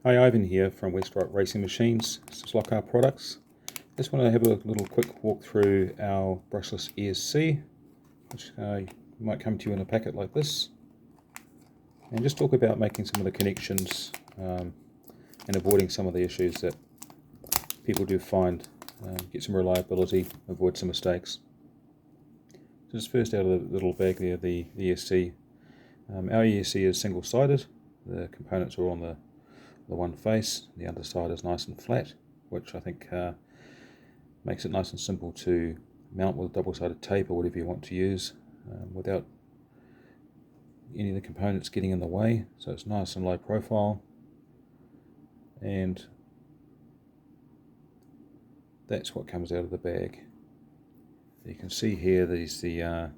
Hi, Ivan here from WestRock Racing Machines, Slotcar products. Just want to have a little quick walk through our brushless ESC, which might come to you in a packet like this, and just talk about making some of the connections and avoiding some of the issues that people do find. Get some reliability, avoid some mistakes. Just first out of the little bag there, the ESC. Our ESC is single-sided. The components are on the one face. The underside is nice and flat, which I think makes it nice and simple to mount with double-sided tape or whatever you want to use without any of the components getting in the way. So it's nice and low profile, and that's what comes out of the bag. You can see here there's the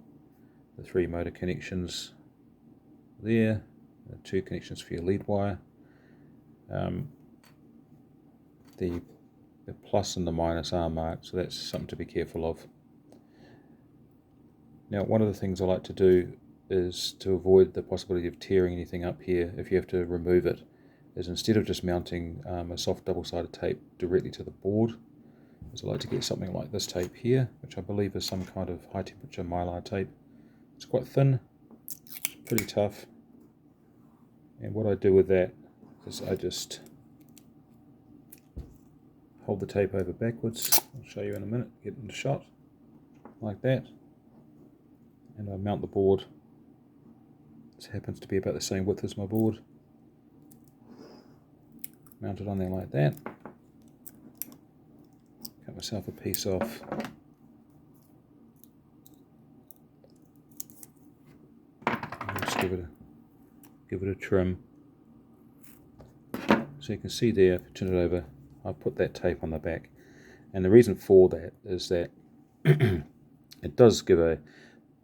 three motor connections there, the two connections for your lead wire. The plus and the minus are marked, so that's something to be careful of. Now, one of the things I like to do is to avoid the possibility of tearing anything up here if you have to remove it, is instead of just mounting a soft double-sided tape directly to the board, is I like to get something like this tape here, which I believe is some kind of high temperature mylar tape. It's quite thin, pretty tough, and what I do with that is I just hold the tape over backwards. I'll show you in a minute, get in the shot, like that, and I mount the board. This happens to be about the same width as my board. Mount it on there like that. Cut myself a piece off. And just give it a trim. So you can see there, if you turn it over, I've put that tape on the back. And the reason for that is that it does give a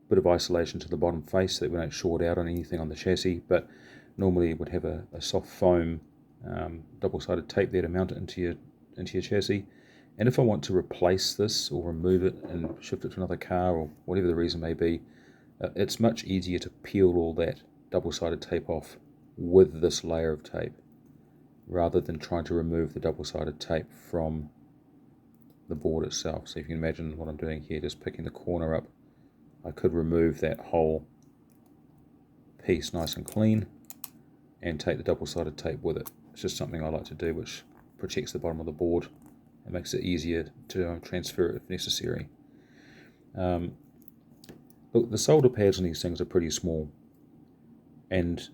bit of isolation to the bottom face so that we don't short out on anything on the chassis, but normally it would have a soft foam double-sided tape there to mount it into your chassis. And if I want to replace this or remove it and shift it to another car or whatever the reason may be, it's much easier to peel all that double-sided tape off with this layer of tape, rather than trying to remove the double-sided tape from the board itself. So if you can imagine what I'm doing here, just picking the corner up, I could remove that whole piece nice and clean and take the double-sided tape with it. It's just something I like to do, which protects the bottom of the board and makes it easier to transfer it if necessary. Look, the solder pads on these things are pretty small, and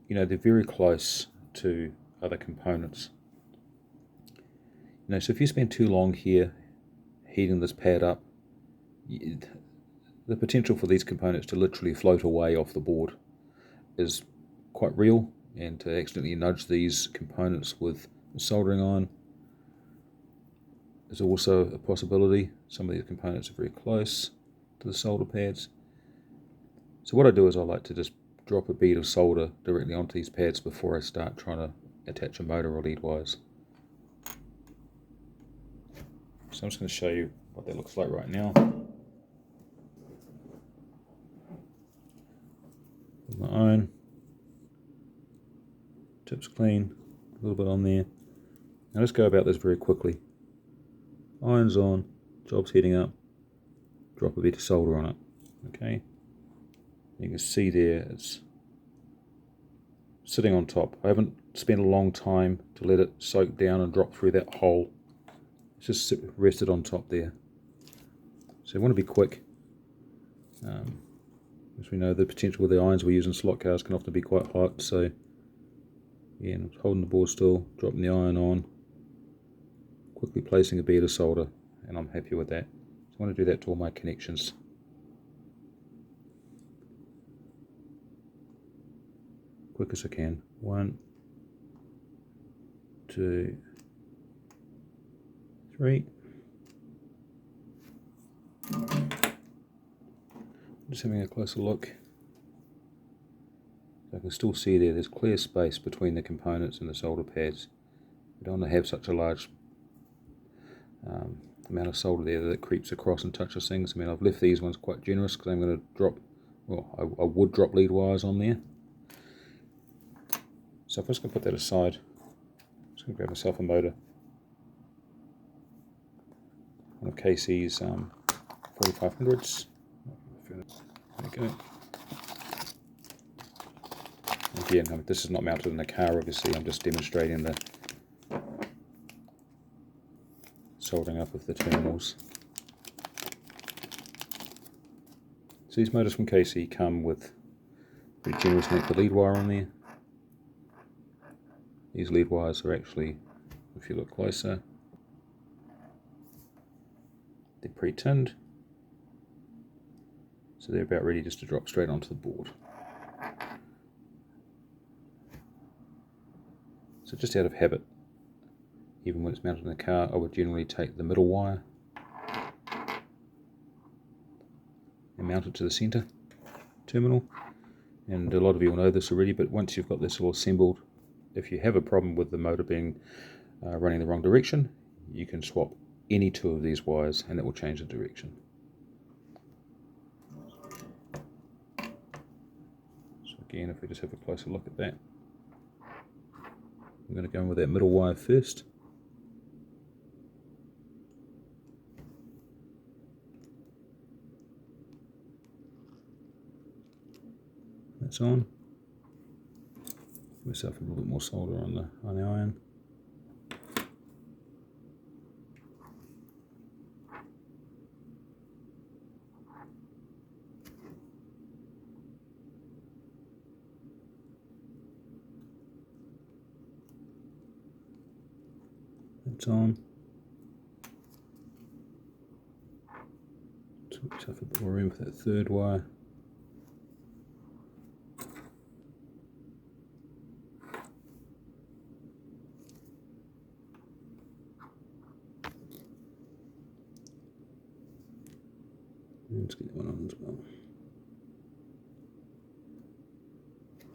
you know, they're very close to other components. So if you spend too long here heating this pad up, the potential for these components to literally float away off the board is quite real, and to accidentally nudge these components with a soldering iron is also a possibility. Some of these components are very close to the solder pads. So what I do is I like to just drop a bead of solder directly onto these pads before I start trying to attach a motor or lead wires. So I'm just going to show you what that looks like right now. With my iron, tips clean, a little bit on there. Now let's go about this very quickly. Iron's on, job's heating up, drop a bit of solder on it. Okay, you can see there it's sitting on top. I haven't spent a long time to let it soak down and drop through that hole. It's just rested on top there. So you want to be quick. As we know, the potential with the irons we use in slot cars can often be quite hot. So yeah, I'm holding the board still, dropping the iron on, quickly placing a bead of solder, and I'm happy with that. So I want to do that to all my connections. Quick as I can. 1, 2, 3. Just having a closer look. So I can still see there's clear space between the components and the solder pads. We don't want to have such a large amount of solder there that it creeps across and touches things. I mean, I've left these ones quite generous because I'm going to drop, well, I would drop lead wires on there. So I'm just going to put that aside. Just going to grab myself a motor. One of KC's 4500s. There we go. Again, this is not mounted in the car, obviously. I'm just demonstrating the soldering up of the terminals. So these motors from KC come with pretty generous length of lead wire on there. These lead wires are actually, if you look closer, they're pre-tinned, so they're about ready just to drop straight onto the board. So just out of habit, even when it's mounted in the car, I would generally take the middle wire and mount it to the center terminal. And a lot of you will know this already, but once you've got this all assembled, if you have a problem with the motor being running the wrong direction, you can swap any two of these wires and it will change the direction. So again, if we just have a closer look at that, I'm going to go in with that middle wire first. That's on. Give myself a little bit more solder on the iron. That's on. Give myself a bit more room for that third wire. Let's get that one on as well.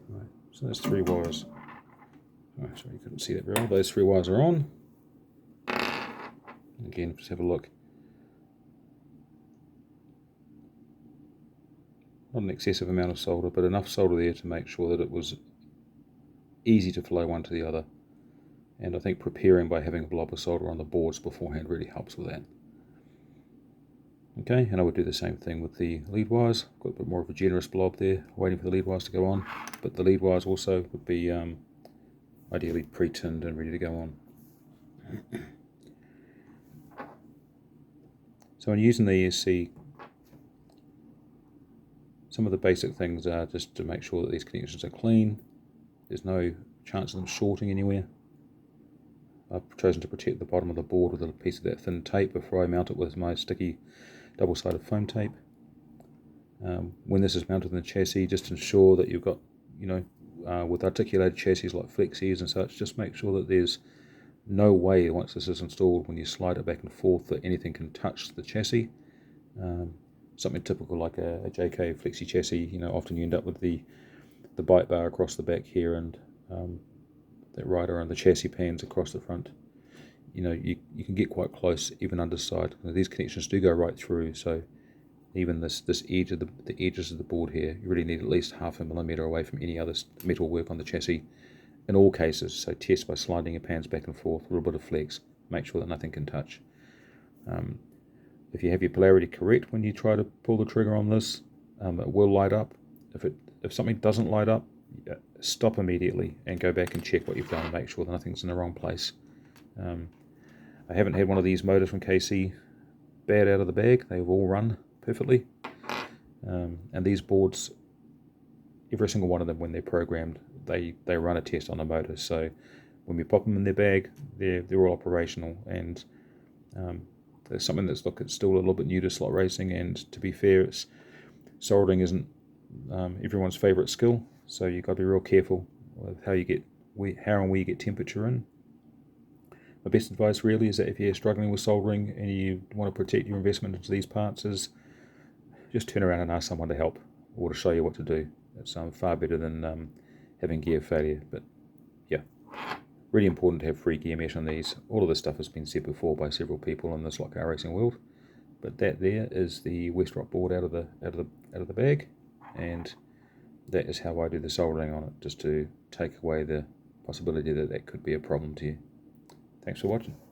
Right, so there's 3 wires. Oh, sorry, you couldn't see that very well. Those 3 wires are on. Again, just have a look. Not an excessive amount of solder, but enough solder there to make sure that it was easy to flow one to the other. And I think preparing by having a blob of solder on the boards beforehand really helps with that. Okay, and I would do the same thing with the lead wires. Got a bit more of a generous blob there, waiting for the lead wires to go on. But the lead wires also would be ideally pre-tinned and ready to go on. So when using the ESC, some of the basic things are just to make sure that these connections are clean. There's no chance of them shorting anywhere. I've chosen to protect the bottom of the board with a piece of that thin tape before I mount it with my sticky double-sided foam tape. When this is mounted in the chassis, just ensure that you've got, with articulated chassis like Flexies and such, just make sure that there's no way, once this is installed, when you slide it back and forth, that anything can touch the chassis. Something typical like a JK Flexi chassis, often you end up with the bite bar across the back here and that rider and the chassis pans across the front. You can get quite close even underside. These connections do go right through, so even this edge of the edges of the board here, you really need at least 0.5 millimeter away from any other metal work on the chassis in all cases. So test by sliding your pans back and forth, a little bit of flex, make sure that nothing can touch. If you have your polarity correct when you try to pull the trigger on this, it will light up. If something doesn't light up, stop immediately and go back and check what you've done and make sure that nothing's in the wrong place. I haven't had one of these motors from KC bad out of the bag. They've all run perfectly. And these boards, every single one of them, when they're programmed, they run a test on the motor. So when we pop them in their bag, they're all operational. And there's something that's it's still a little bit new to slot racing. And to be fair, soldering isn't everyone's favourite skill. So you've got to be real careful with how and where you get temperature in. My best advice really is that if you're struggling with soldering and you want to protect your investment into these parts, is just turn around and ask someone to help or to show you what to do. It's far better than having gear failure. But yeah, really important to have free gear mesh on these. All of this stuff has been said before by several people in the Slotcar racing world. But that there is the WestRock board out of the bag, and that is how I do the soldering on it, just to take away the possibility that could be a problem to you. Thanks for watching.